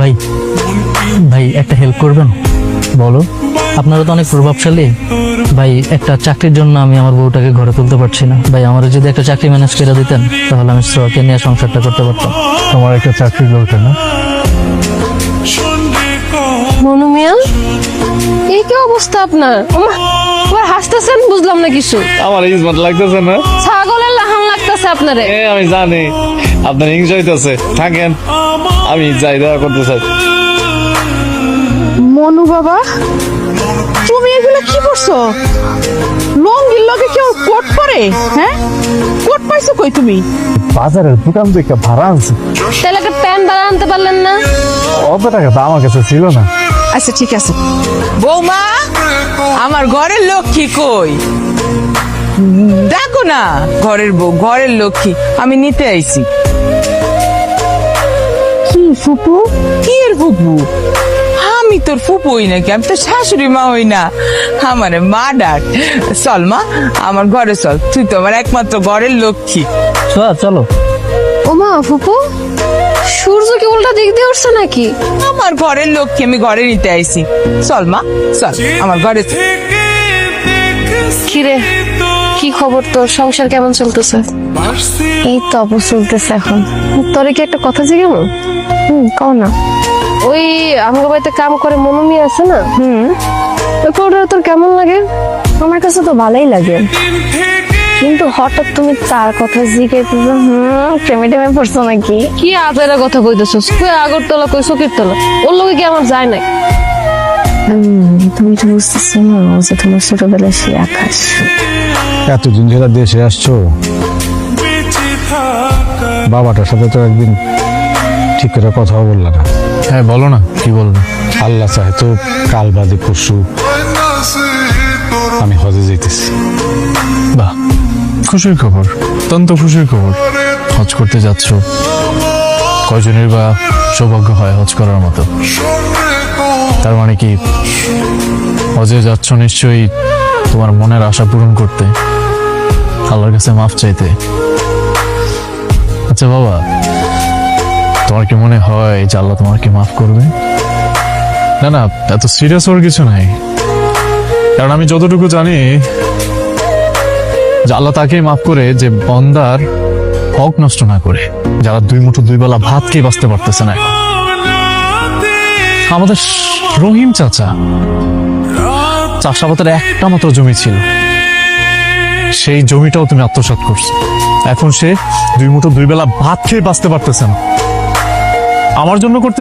ভাই ভাই একটা হেল্প করবেন? বলো। আপনারা তো অনেক প্রভাবশালী ভাই, একটা চাকরির জন্য আমি আমার বউটাকে ঘরে তুলতে পারছি না ভাই। আমার যদি একটা চাকরি ম্যানেজ করে দিতেন তাহলে আমি শ্রয়কে নিয়ে সংসারটা করতে পারতাম। তোমার একটা চাকরি দরকার না? মনু মিয়া, এই কি অবস্থা আপনার? ওমা, আবার হাসতেছেন, বুঝলাম না কিছু। আমার ইজমত লাগতেছে না? ছাগলের লাহান লাগতেছে আপনারে। আমি জানি আপনার হিংসা হইতেছে, থাকেন আমি যাই দেখা করতে চাই। মনু বাবা, তুমি এগুলো কি করছো? লঙ্গির লগে কেউ কোট পরে? হ্যাঁ, কোট পাইছো কই তুমি? বাজারের দোকান থেকে ভাড়া আনছি। তাহলে একটা প্যান্ট বাড়া আনতে পারলেন না? অত টাকা তো আমার কাছে ছিল না। আচ্ছা ঠিক আছে। বৌমা, আমার ঘরের লক্ষ্মী কই? দেখো না, ঘরের বউ, ঘরের লক্ষ্মী আমি নিতে আইছি। কি ফুপু? কি এর ফুপু? আমি তোর ফুপু হই নাকি? আমি তো শাশুড়ি মা হই না, আমার মা ডাক। চল মা, আমার ঘরে চল, তুই তো আমার একমাত্র ঘরের লক্ষ্মী। চলো। ওমা ফুপু, সূর্য কি উল্টা দিক দিয়ে উঠছে নাকি? আমার ঘরের লক্ষ্মী আমি ঘরে নিতে আইছি। চল মা, চল আমার ঘরে চল। কিরে, কি খবর তোর? সংসার কেমন চলতেছে? এই তো অবশ্য চলতেছে এখন। তোরে কি একটা কথা জিজ্ঞাসা? কও না। ওই আমার বাড়িতে কাম করে মনু মিয়া আছে না? ওটা তোর কেমন লাগে? আমার কাছে তো ভালোই লাগে, কিন্তু হঠাৎ তুমি তার কথা জিজ্ঞাসা, প্রেমে টেমে পড়ছো নাকি? কি আজেরা কথা কইতেছস? কই আগরতলা, কই সকিরতলা, ওর লগে কি আমার যায় নাই? তুমি তো বুঝতেছো না যে তোমার ছোটবেলায় সে আকাশ। এতদিন যারা দেশে আসছো, বাবাটার সাথে তো একদিন ঠিক করে কথাও বললা না। হ্যাঁ বলো না, কি বলবো? আল্লাহ চাহে তো কাল বাদে পরশু আমি হজে যাইতেছি। বাহ, খুশির খবর, অত্যন্ত খুশির খবর। হজ করতে যাচ্ছ, কয়জনের বা সৌভাগ্য হয় হজ করার মতো? তার মানে কি হজে যাচ্ছ নিশ্চয়ই তোমার মনের আশা পূরণ করতে, আল্লাহর কাছে মাফ চাইতে। আচ্ছা বাবা, তোমার কি মনে হয় যে আল্লাহ তোমাকে মাফ করবে? না না, এত সিরিয়াস হওয়ার কিছু নাই, কারণ আমি যতটুকু জানি যে আল্লাহ তাকেই মাফ করে যে বান্দার হক নষ্ট না করে, যারা দুই মুঠো দুই বেলা ভাত খেয়ে বাঁচতে পারতেছে না। এখন আমাদের রহিম চাচা, চাষাবাদের একটা মাত্র জমি ছিল, সেই জমিটাও তুমি আত্মসাৎ করছো। এখন সে দুই মুঠো দুই বেলা ভাত খেয়ে বাঁচতে পারতেছে না। আমার জন্য করতে